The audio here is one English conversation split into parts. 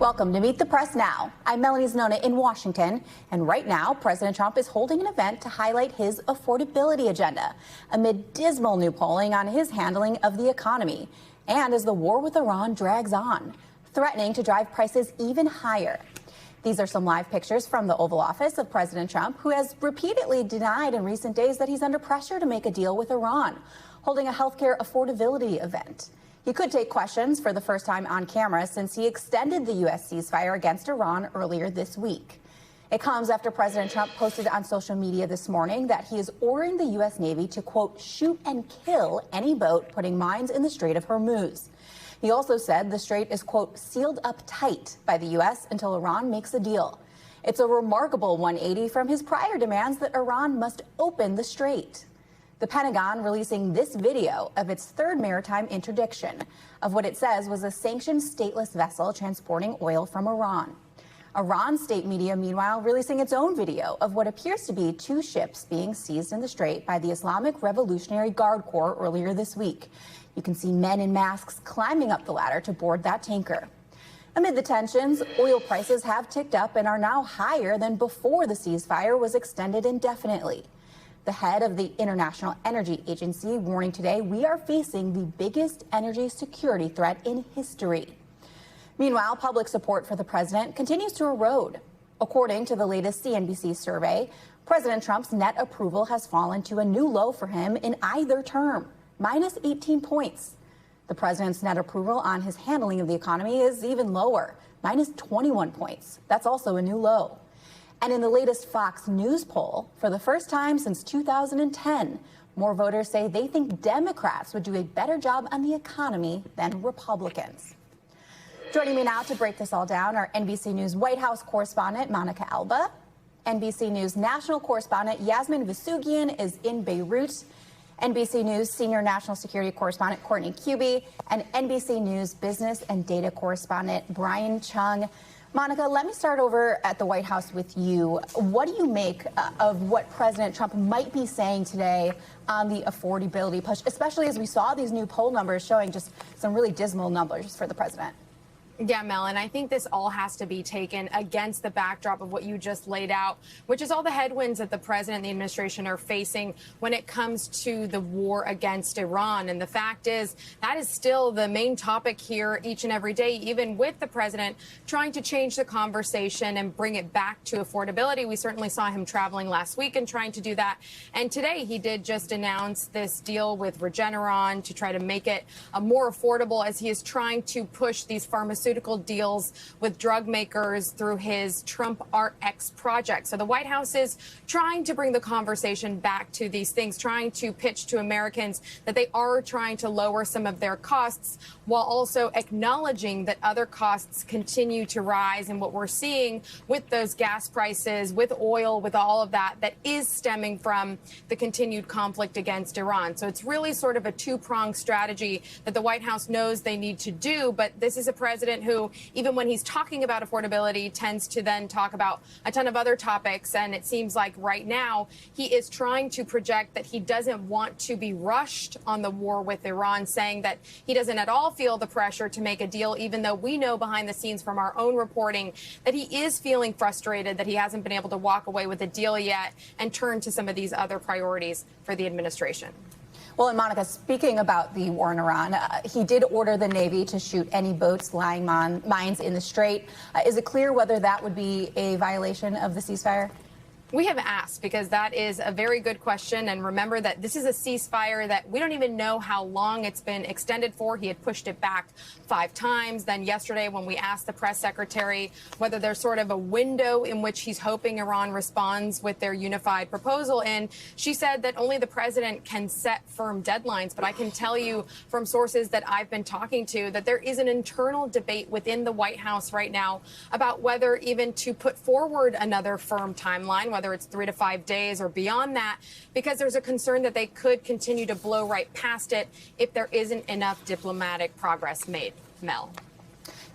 Welcome to Meet the Press Now. I'm Melanie Zanona in Washington, and right now, President Trump is holding an event to highlight his affordability agenda amid dismal new polling on his handling of the economy, and as the war with Iran drags on, threatening to drive prices even higher. These are some live pictures from the Oval Office of President Trump, who has repeatedly denied in recent days that he's under pressure to make a deal with Iran, holding a healthcare affordability event. He could take questions for the first time on camera since he extended the U.S. ceasefire against Iran earlier this week. It comes after President Trump posted on social media this morning that he is ordering the U.S. Navy to, quote, shoot and kill any boat putting mines in the Strait of Hormuz. He also said the strait is, quote, sealed up tight by the U.S. until Iran makes a deal. It's a remarkable 180 from his prior demands that Iran must open the strait. The Pentagon releasing this video of its third maritime interdiction of what it says was a sanctioned stateless vessel transporting oil from Iran. Iran state media, meanwhile, releasing its own video of what appears to be two ships being seized in the strait by the Islamic Revolutionary Guard Corps earlier this week. You can see men in masks climbing up the ladder to board that tanker. Amid the tensions, oil prices have ticked up and are now higher than before the ceasefire was extended indefinitely. The head of the International Energy Agency warning today we are facing the biggest energy security threat in history. Meanwhile, public support for the president continues to erode. According to the latest CNBC survey, President Trump's net approval has fallen to a new low for him in either term, minus 18 points. The president's net approval on his handling of the economy is even lower, minus 21 points. That's also a new low. And in the latest Fox News poll, for the first time since 2010, more voters say they think Democrats would do a better job on the economy than Republicans. Joining me now to break this all down are NBC News White House correspondent Monica Alba, NBC News national correspondent Yasmin Vossoughian is in Beirut, NBC News senior national security correspondent Courtney Kube, and NBC News business and data correspondent Brian Cheung. Monica, let me start over at the White House with you. What do you make of what President Trump might be saying today on the affordability push, especially as we saw these new poll numbers showing just some really dismal numbers for the president? Yeah, Mel, and I think this all has to be taken against the backdrop of what you just laid out, which is all the headwinds that the president and the administration are facing when it comes to the war against Iran. And the fact is that is still the main topic here each and every day, even with the president trying to change the conversation and bring it back to affordability. We certainly saw him traveling last week and trying to do that. And today he did just announce this deal with Regeneron to try to make it more affordable as he is trying to push these pharmaceutical deals with drug makers through his Trump RX project. So the White House is trying to bring the conversation back to these things, trying to pitch to Americans that they are trying to lower some of their costs while also acknowledging that other costs continue to rise. And what we're seeing with those gas prices, with oil, with all of that, that is stemming from the continued conflict against Iran. So it's really sort of a two-pronged strategy that the White House knows they need to do. But this is a president who, even when he's talking about affordability, tends to then talk about a ton of other topics. And it seems like right now he is trying to project that he doesn't want to be rushed on the war with Iran, saying that he doesn't at all feel the pressure to make a deal, even though we know behind the scenes from our own reporting that he is feeling frustrated that he hasn't been able to walk away with a deal yet and turn to some of these other priorities for the administration. Well, and Monica, speaking about the war in Iran, he did order the Navy to shoot any boats lying mines in the strait. Is it clear whether that would be a violation of the ceasefire? We have asked because that is a very good question. And remember that this is a ceasefire that we don't even know how long it's been extended for. He had pushed it back 5 times. Then yesterday, when we asked the press secretary whether there's sort of a window in which he's hoping Iran responds with their unified proposal, and she said that only the president can set firm deadlines. But I can tell you from sources that I've been talking to that there is an internal debate within the White House right now about whether even to put forward another firm timeline, whether it's 3 to 5 days or beyond that, because there's a concern that they could continue to blow right past it if there isn't enough diplomatic progress made. Mel.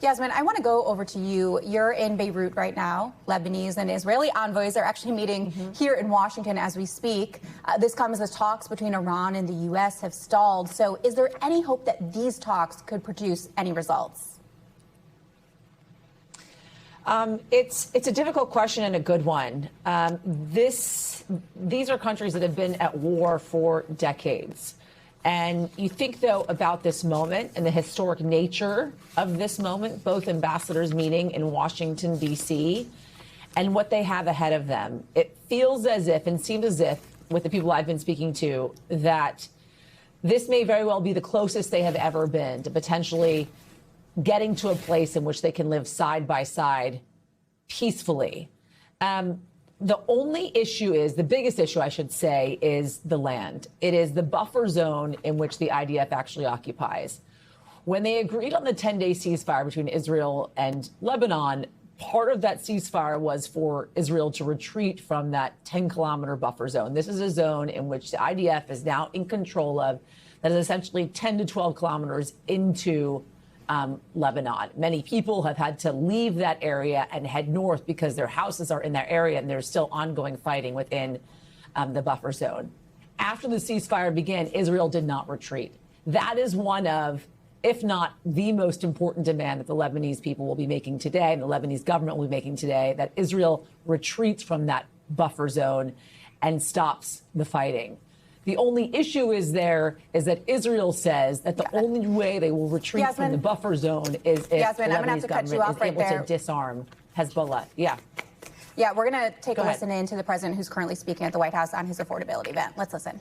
Yasmin, I want to go over to you. You're in Beirut right now. Lebanese and Israeli envoys are actually meeting here in Washington as we speak. This comes as talks between Iran and the U.S. have stalled. So is there any hope that these talks could produce any results? It's a difficult question and a good one. These are countries that have been at war for decades. And you think, though, about this moment and the historic nature of this moment, both ambassadors meeting in Washington, D.C., and what they have ahead of them. It feels as if, and seems as if, with the people I've been speaking to, that this may very well be the closest they have ever been to potentially getting to a place in which they can live side by side peacefully. The only issue is, the biggest issue, I should say, is the land. It is the buffer zone in which the IDF actually occupies. When they agreed on the 10-day ceasefire between Israel and Lebanon, part of that ceasefire was for Israel to retreat from that 10-kilometer buffer zone. This is a zone in which the IDF is now in control of, that is essentially 10 to 12 kilometers into Lebanon. Many people have had to leave that area and head north because their houses are in that area, and there's still ongoing fighting within the buffer zone. After the ceasefire began, Israel did not retreat. That is one of, if not the most important demand that the Lebanese people will be making today, and the Lebanese government will be making today, that Israel retreats from that buffer zone and stops the fighting. The only issue is that Israel says that the only way they will retreat from the buffer zone is if the Lebanese government is able to disarm Hezbollah. Yeah, we're going to take a listen in to the president who's currently speaking at the White House on his affordability event. Let's listen.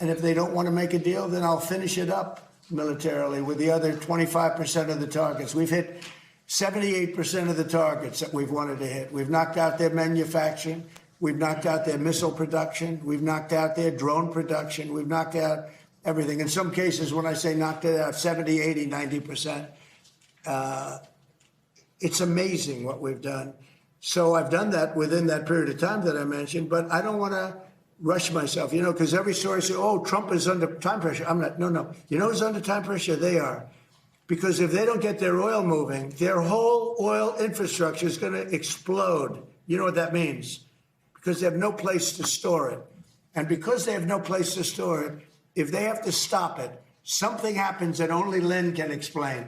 And if they don't want to make a deal, then I'll finish it up militarily with the other 25% of the targets. We've hit 78% of the targets that we've wanted to hit. We've knocked out their manufacturing. We've knocked out their missile production. We've knocked out their drone production. We've knocked out everything. In some cases, when I say knocked it out, 70, 80, 90%. It's amazing what we've done. So I've done that within that period of time that I mentioned, but I don't want to rush myself, because every story says, oh, Trump is under time pressure. I'm not. No. You know who's under time pressure? They are. Because if they don't get their oil moving, their whole oil infrastructure is going to explode. You know what that means? Because they have no place to store it. And because they have no place to store it, if they have to stop it, something happens that only Lynn can explain.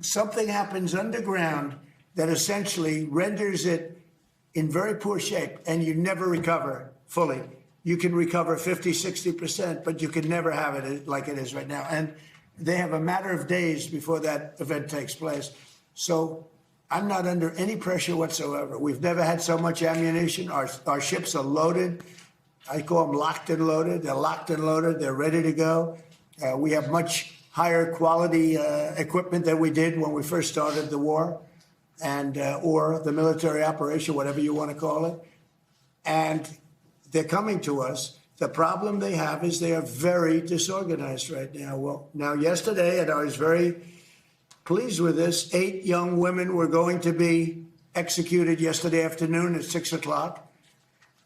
Something happens underground that essentially renders it in very poor shape, and you never recover fully. You can recover 50, 60%, but you can never have it like it is right now. And they have a matter of days before that event takes place. So I'm not under any pressure whatsoever. We've never had so much ammunition. Our ships are loaded. I call them locked and loaded. They're locked and loaded. They're ready to go. We have much higher quality equipment than we did when we first started the war, and or the military operation, whatever you want to call it. And they're coming to us. The problem they have is they are very disorganized right now. Well, now yesterday, and I was very pleased with this, 8 young women were going to be executed yesterday afternoon at 6 o'clock.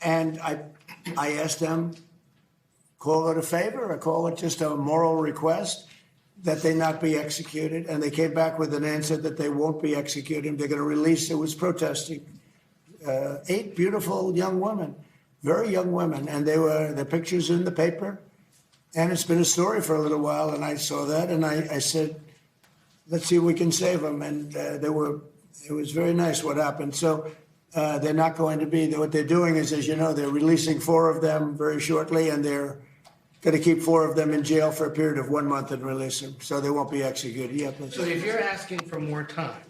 And I asked them, call it a favor or call it just a moral request that they not be executed. And they came back with an answer that they won't be executed. They're going to release, it was protesting. 8 beautiful young women, very young women. And their pictures in the paper. And it's been a story for a little while. And I saw that and I said, let's see if we can save them. And it was very nice what happened. So they're not going to be, what they're doing is, as you know, they're releasing 4 of them very shortly, and they're going to keep 4 of them in jail for a period of 1 month and release them. So they won't be executed. Yeah, so if you're asking for more time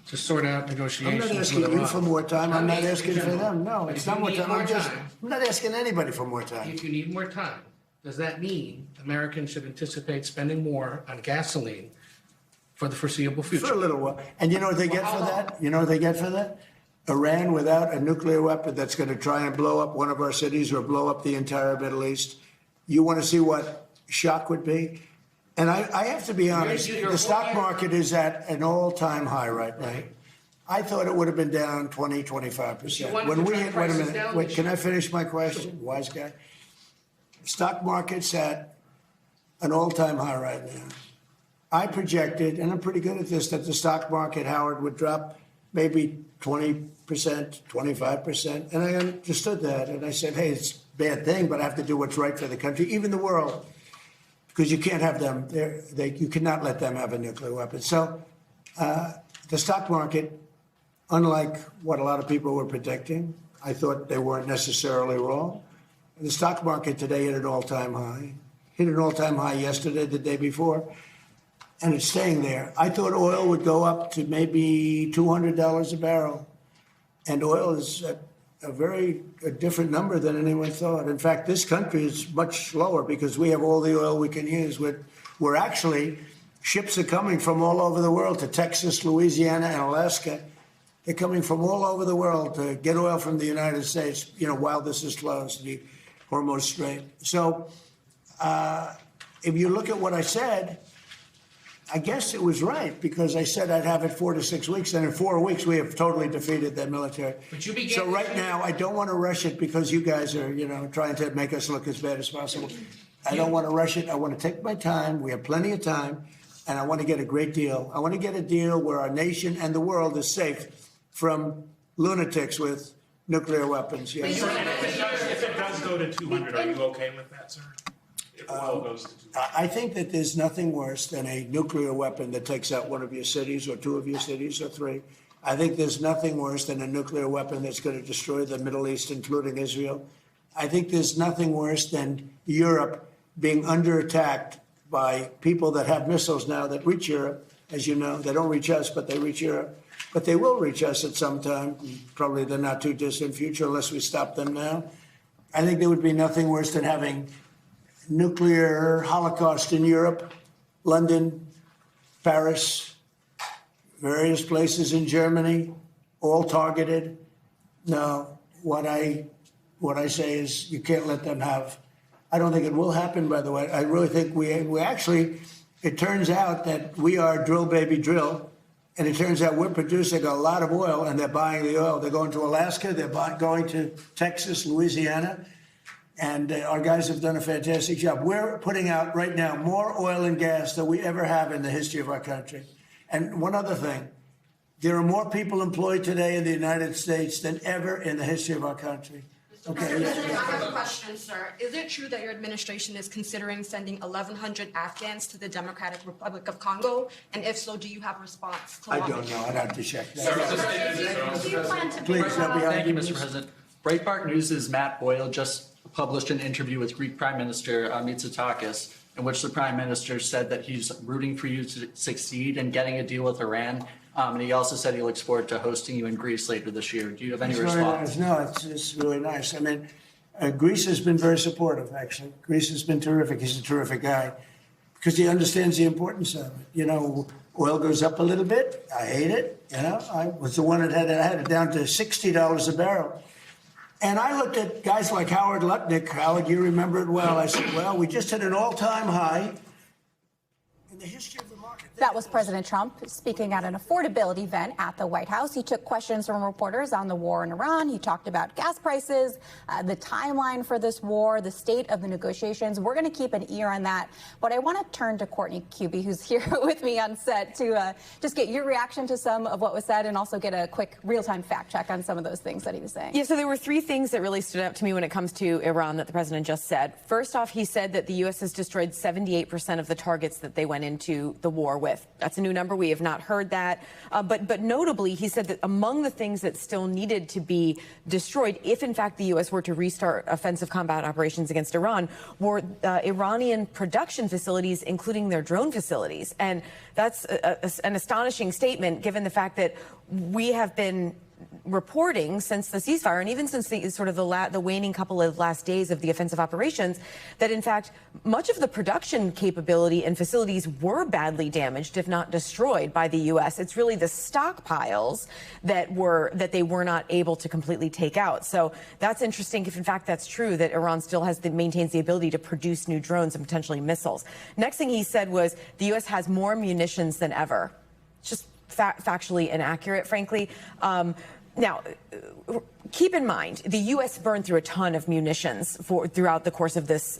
to sort out negotiations, I'm not asking you for more time. I'm not asking for them. No, it's not more time. I'm not asking anybody for more time. If you need more time, does that mean Americans should anticipate spending more on gasoline for the foreseeable future? For a little while. And you know what they get for that? You know what they get for that? Iran without a nuclear weapon that's going to try and blow up one of our cities or blow up the entire Middle East. You want to see what shock would be? And I have to be honest, the stock market is at an all-time high right now. I thought it would have been down 20, 25%. When we hit, wait a minute, wait, can I finish my question? Wise guy. Stock market's at an all-time high right now. I projected, and I'm pretty good at this, that the stock market, Howard, would drop maybe 20%, 25%. And I understood that. And I said, hey, it's a bad thing, but I have to do what's right for the country, even the world, because you can't have them. You cannot let them have a nuclear weapon. So the stock market unlike what a lot of people were predicting. I thought they weren't necessarily wrong. The stock market today hit an all-time high. Hit an all-time high yesterday, the day before, and it's staying there. I thought oil would go up to maybe $200 a barrel, and oil is at a different number than anyone thought. In fact, this country is much slower because we have all the oil we can use. We're actually, ships are coming from all over the world to Texas, Louisiana, and Alaska. They're coming from all over the world to get oil from the United States, while this is closed, the Hormuz Strait. So if you look at what I said, I guess it was right, because I said I'd have it 4 to 6 weeks, and in 4 weeks we have totally defeated that military. So right now, I don't want to rush it because you guys are, trying to make us look as bad as possible. I don't want to rush it. I want to take my time. We have plenty of time, and I want to get a great deal. I want to get a deal where our nation and the world is safe from lunatics with nuclear weapons. Yes. If it does go to 200, are you okay with that, sir? If oil goes to 200? I think that there's nothing worse than a nuclear weapon that takes out one of your cities or 2 of your cities or 3. I think there's nothing worse than a nuclear weapon that's going to destroy the Middle East, including Israel. I think there's nothing worse than Europe being under attack by people that have missiles now that reach Europe. As you know, they don't reach us, but they reach Europe. But they will reach us at some time, probably the not too distant future, unless we stop them now. I think there would be nothing worse than having nuclear holocaust in Europe, London, Paris, various places in Germany, all targeted. No, what I say is you can't let them have. I don't think it will happen, by the way. I really think we actually, it turns out that we are drill, baby, drill. And it turns out we're producing a lot of oil, and they're buying the oil. They're going to Alaska. They're going to Texas, Louisiana. And our guys have done a fantastic job. We're putting out right now more oil and gas than we ever have in the history of our country. And one other thing, there are more people employed today in the United States than ever in the history of our country. Okay. I have a question, sir. Is it true that your administration is considering sending 1,100 Afghans to the Democratic Republic of Congo? And if so, do you have a response to I don't know. I'd have to check that. Please, Thank you, Mr. President. Breitbart News' Matt Boyle just published an interview with Greek Prime Minister Mitsotakis, in which the Prime Minister said that he's rooting for you to succeed in getting a deal with Iran. And he also said he looks forward to hosting you in Greece later this year. Do you have any response? No, it's really nice. I mean, Greece has been very supportive, actually. Greece has been terrific. He's a terrific guy because he understands the importance of it. Oil goes up a little bit. I hate it. I was the one that had it down to $60 a barrel. And I looked at guys like Howard Lutnick. Howard, you remember it well. I said, well, we just hit an all-time high in the history of the market. That was President Trump speaking at an affordability event at the White House. He took questions from reporters on the war in Iran. He talked about gas prices, the timeline for this war, the state of the negotiations. We're going to keep an ear on that. But I want to turn to Courtney Kube, who's here with me on set, to just get your reaction to some of what was said and also get a quick real-time fact check on some of those things that he was saying. Yeah, so there were 3 things that really stood out to me when it comes to Iran that the president just said. First off, he said that the U.S. has destroyed 78% of the targets that they went into the war with. That's a new number. We have not heard that. But notably, he said that among the things that still needed to be destroyed, if in fact the U.S. were to restart offensive combat operations against Iran, were Iranian production facilities, including their drone facilities. And that's an astonishing statement, given the fact that we have been reporting since the ceasefire and even since the waning couple of last days of the offensive operations that in fact much of the production capability and facilities were badly damaged, if not destroyed, by the U.S. It's really the stockpiles that they were not able to completely take out. So that's interesting if in fact that's true, that Iran still maintains the ability to produce new drones and potentially missiles. Next thing he said was the U.S. has more munitions than ever. It's just factually inaccurate, frankly. Now, keep in mind, the U.S. burned through a ton of munitions throughout the course of this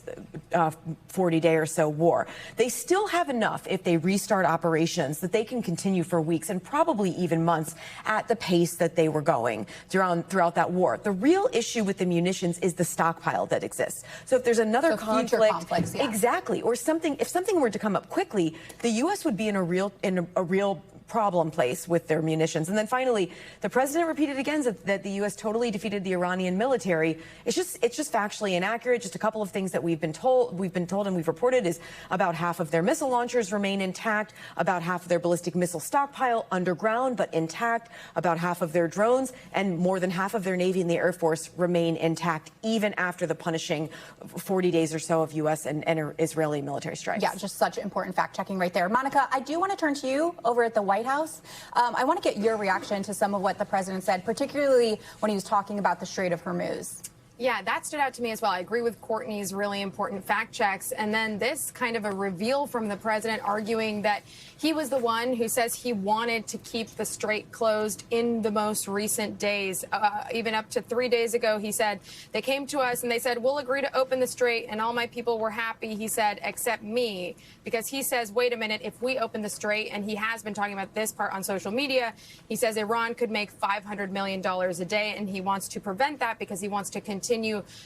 40-day or so war. They still have enough, if they restart operations, that they can continue for weeks and probably even months at the pace that they were going throughout that war. The real issue with the munitions is the stockpile that exists. So if there's another conflict, yeah. exactly, or if something were to come up quickly, the U.S. would be in a real problem place with their munitions. And then finally, the president repeated again that the U.S. totally defeated the Iranian military. It's just factually inaccurate. Just a couple of things that we've been told and we've reported is about half of their missile launchers remain intact, about half of their ballistic missile stockpile underground but intact, about half of their drones, and more than half of their Navy and the Air Force remain intact even after the punishing 40 days or so of U.S. and Israeli military strikes. Yeah, just such important fact-checking right there. Monica, I do want to turn to you over at the White House. I want to get your reaction to some of what the president said, particularly when he was talking about the Strait of Hormuz. Yeah, that stood out to me as well. I agree with Courtney's really important fact checks. And then this kind of a reveal from the president arguing that he was the one who says he wanted to keep the strait closed in the most recent days. Even up to 3 days ago, he said, they came to us and they said, we'll agree to open the strait. And all my people were happy, he said, except me, because he says, wait a minute, if we open the strait, and he has been talking about this part on social media, he says Iran could make $500 million a day. And he wants to prevent that because he wants to continue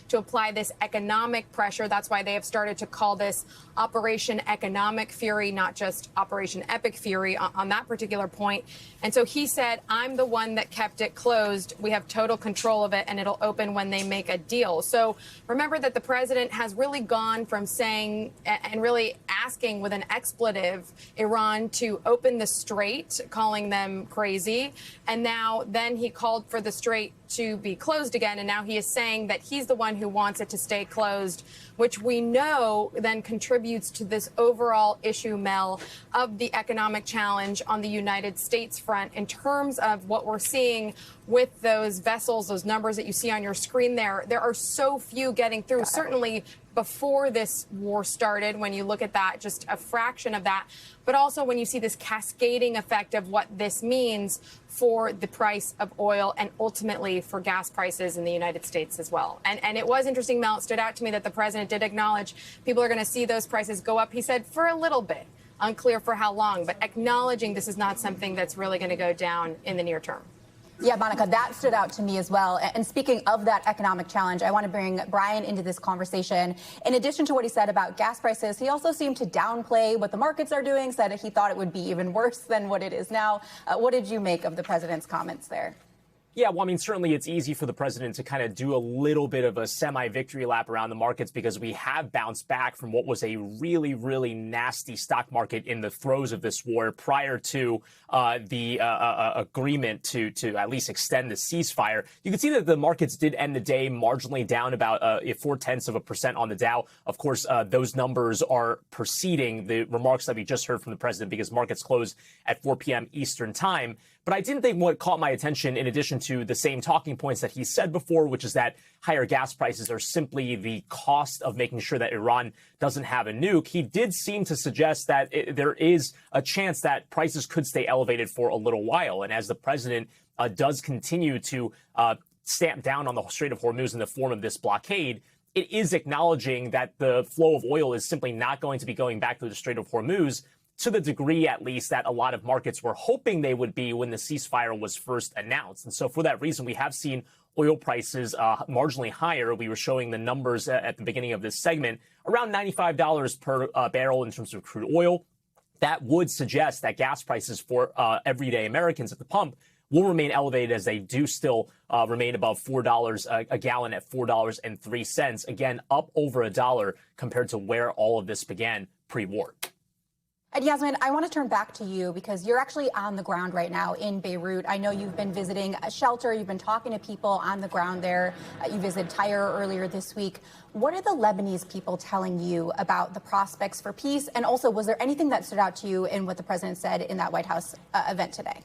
to apply this economic pressure. That's why they have started to call this Operation Economic Fury, not just Operation Epic Fury on that particular point. And so he said, I'm the one that kept it closed. We have total control of it, and it'll open when they make a deal. So remember that the president has really gone from saying and really asking with an expletive Iran to open the strait, calling them crazy. And now then he called for the strait to be closed again. And now he is saying that he's the one who wants it to stay closed, which we know then contributes to this overall issue, Mel, of the economic challenge on the United States front in terms of what we're seeing with those vessels, those numbers that you see on your screen there. There are so few getting through, certainly before this war started, when you look at that, just a fraction of that. But also when you see this cascading effect of what this means for the price of oil and ultimately for gas prices in the United States as well. And it was interesting, Mel, it stood out to me that the president did acknowledge people are going to see those prices go up. He said for a little bit, unclear for how long, but acknowledging this is not something that's really going to go down in the near term. Yeah, Monica, that stood out to me as well. And speaking of that economic challenge, I want to bring Brian into this conversation. In addition to what he said about gas prices, he also seemed to downplay what the markets are doing, said he thought it would be even worse than what it is now. What did you make of the president's comments there? Yeah, well, I mean, certainly it's easy for the president to kind of do a little bit of a semi-victory lap around the markets because we have bounced back from what was a really, really nasty stock market in the throes of this war prior to the agreement to at least extend the ceasefire. You can see that the markets did end the day marginally down about 0.4% on the Dow. Of course, those numbers are preceding the remarks that we just heard from the president because markets closed at 4 p.m. Eastern time. But I didn't think what caught my attention, in addition to the same talking points that he said before, which is that higher gas prices are simply the cost of making sure that Iran doesn't have a nuke, he did seem to suggest that there is a chance that prices could stay elevated for a little while. And as the president does continue to stamp down on the Strait of Hormuz in the form of this blockade, it is acknowledging that the flow of oil is simply not going to be going back through the Strait of Hormuz, to the degree, at least, that a lot of markets were hoping they would be when the ceasefire was first announced. And so for that reason, we have seen oil prices marginally higher. We were showing the numbers at the beginning of this segment, around $95 per barrel in terms of crude oil. That would suggest that gas prices for everyday Americans at the pump will remain elevated as they do still remain above $4 a gallon at $4.03. Again, up over $1 compared to where all of this began pre-war. And Yasmin, I want to turn back to you because you're actually on the ground right now in Beirut. I know you've been visiting a shelter. You've been talking to people on the ground there. You visited Tyre earlier this week. What are the Lebanese people telling you about the prospects for peace? And also, was there anything that stood out to you in what the president said in that White House event today?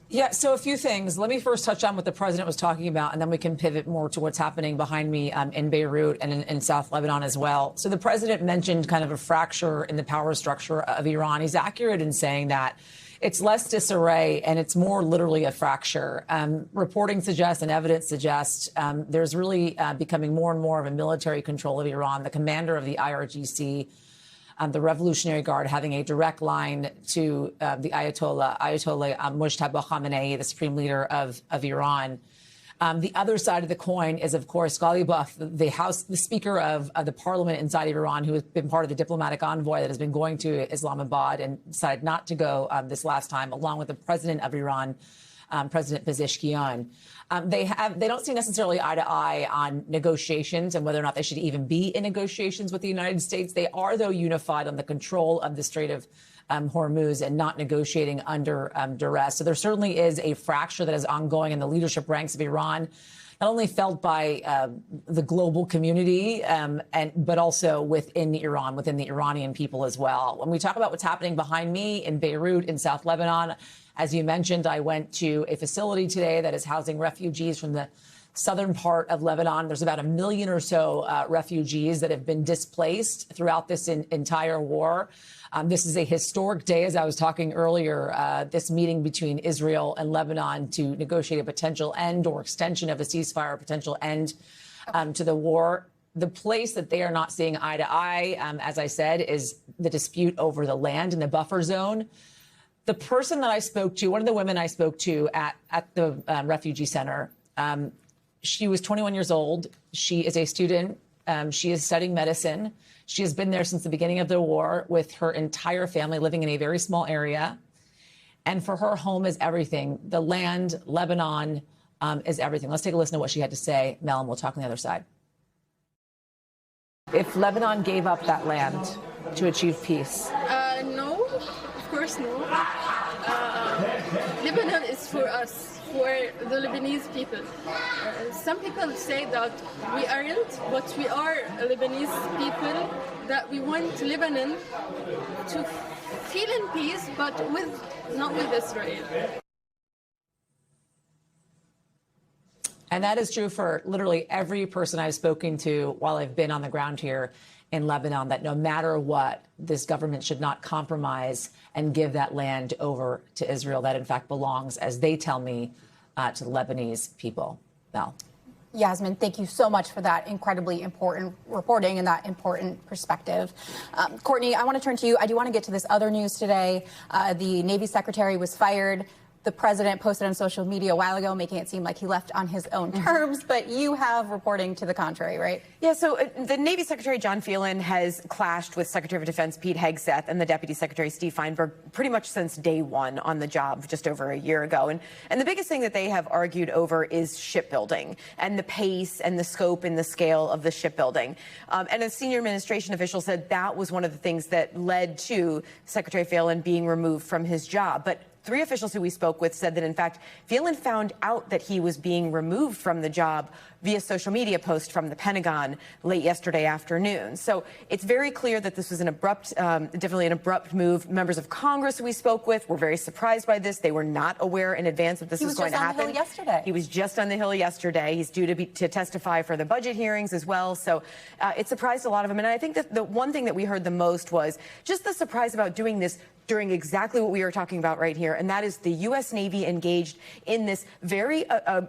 Yeah, so a few things. Let me first touch on what the president was talking about, and then we can pivot more to what's happening behind me in Beirut and in South Lebanon as well. So the president mentioned kind of a fracture in the power structure of Iran. He's accurate in saying that it's less disarray and it's more literally a fracture. Reporting suggests and evidence suggests there's really becoming more and more of a military control of Iran. The commander of the IRGC, the Revolutionary Guard, having a direct line to the Ayatollah Mujtaba Khamenei, the supreme leader of Iran. The other side of the coin is, of course, Ghalibaf, the Speaker of the Parliament inside of Iran, who has been part of the diplomatic envoy that has been going to Islamabad and decided not to go this last time, along with the President of Iran, President Pezeshkian. They don't see necessarily eye to eye on negotiations and whether or not they should even be in negotiations with the United States. They are, though, unified on the control of the Strait of Hormuz and not negotiating under duress. So there certainly is a fracture that is ongoing in the leadership ranks of Iran, not only felt by the global community, but also within Iran, within the Iranian people as well. When we talk about what's happening behind me in Beirut, in South Lebanon, as you mentioned, I went to a facility today that is housing refugees from the southern part of Lebanon. There's about 1 million or so refugees that have been displaced throughout this entire war. This is a historic day, as I was talking earlier, this meeting between Israel and Lebanon to negotiate a potential end or extension of a ceasefire, a potential end to the war. The place that they are not seeing eye to eye, as I said, is the dispute over the land in the buffer zone. The person that I spoke to, one of the women I spoke to at the refugee center, she was 21 years old. She is a student. She is studying medicine. She has been there since the beginning of the war with her entire family, living in a very small area. And for her, home is everything. The land, Lebanon, is everything. Let's take a listen to what she had to say, Mel, and we'll talk on the other side. If Lebanon gave up that land to achieve peace? No, of course no. Lebanon is for us, for the Lebanese people. Some people say that we aren't, but we are Lebanese people, that we want Lebanon to feel in peace, but not with Israel. And that is true for literally every person I've spoken to while I've been on the ground here in Lebanon, that no matter what, this government should not compromise and give that land over to Israel that in fact belongs, as they tell me, to the Lebanese people. Mel. Yasmin, thank you so much for that incredibly important reporting and that important perspective. Courtney, I want to turn to you. I do want to get to this other news today. The Navy Secretary was fired. The president posted on social media a while ago, making it seem like he left on his own terms, but you have reporting to the contrary, right? Yeah, so the Navy Secretary John Phelan has clashed with Secretary of Defense Pete Hegseth and the Deputy Secretary Steve Feinberg pretty much since day one on the job just over a year ago. And the biggest thing that they have argued over is shipbuilding and the pace and the scope and the scale of the shipbuilding. And a senior administration official said that was one of the things that led to Secretary Phelan being removed from his job. But 3 officials who we spoke with said that, in fact, Phelan found out that he was being removed from the job via social media post from the Pentagon late yesterday afternoon. So it's very clear that this was an abrupt, definitely an abrupt move. Members of Congress who we spoke with were very surprised by this. They were not aware in advance that this was going to happen. He was just on the Hill yesterday. He was just on the Hill yesterday. He's due to testify for the budget hearings as well. So it surprised a lot of them. And I think that the one thing that we heard the most was just the surprise about doing this during exactly what we are talking about right here, and that is the U.S. Navy engaged in this very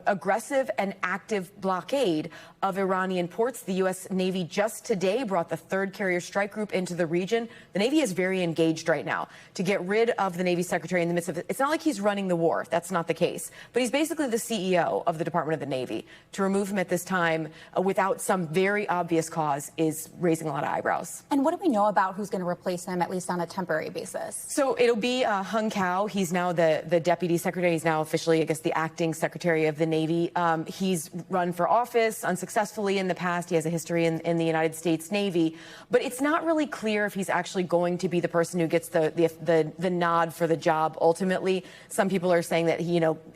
aggressive and active blockade of Iranian ports. The U.S. Navy just today brought the 3rd Carrier Strike Group into the region. The Navy is very engaged right now to get rid of the Navy Secretary in the midst of it. It's not like he's running the war. That's not the case. But he's basically the CEO of the Department of the Navy. To remove him at this time without some very obvious cause is raising a lot of eyebrows. And what do we know about who's going to replace him, at least on a temporary basis? So it'll be Hung Kao. He's now the Deputy Secretary. He's now officially, I guess, the acting Secretary of the Navy. He's run for office unsuccessfully in the past. He has a history in the United States Navy. But it's not really clear if he's actually going to be the person who gets the nod for the job ultimately. Some people are saying that,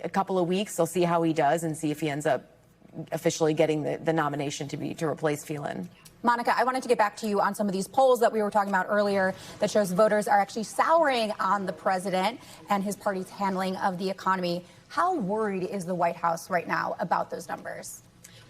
a couple of weeks, they'll see how he does and see if he ends up officially getting the nomination to replace Phelan. Monica, I wanted to get back to you on some of these polls that we were talking about earlier that shows voters are actually souring on the president and his party's handling of the economy. How worried is the White House right now about those numbers?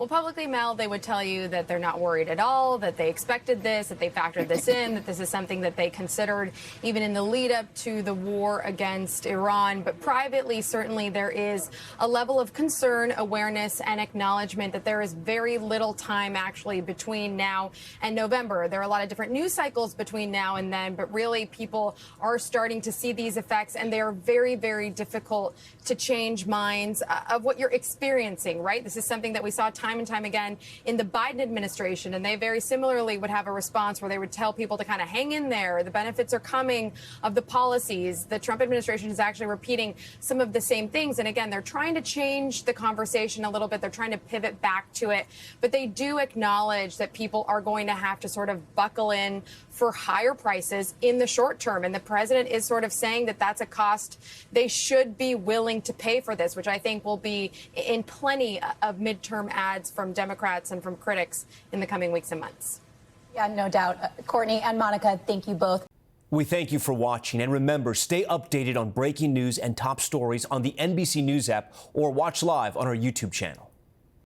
Well, publicly, Mel, they would tell you that they're not worried at all, that they expected this, that they factored this in, that this is something that they considered even in the lead up to the war against Iran. But privately, certainly there is a level of concern, awareness, and acknowledgement that there is very little time actually between now and November. There are a lot of different news cycles between now and then, but really people are starting to see these effects, and they are very, very difficult to change minds of what you're experiencing, right? This is something that we saw time and time again in the Biden administration, and they very similarly would have a response where they would tell people to kind of hang in there. The benefits are coming of the policies. The Trump administration is actually repeating some of the same things. And again, they're trying to change the conversation a little bit. They're trying to pivot back to it. But they do acknowledge that people are going to have to sort of buckle in for higher prices in the short term. And the president is sort of saying that that's a cost they should be willing to pay for this, which I think will be in plenty of midterm ads from Democrats and from critics in the coming weeks and months. Yeah, no doubt. Courtney and Monica, thank you both. We thank you for watching. And remember, stay updated on breaking news and top stories on the NBC News app or watch live on our YouTube channel.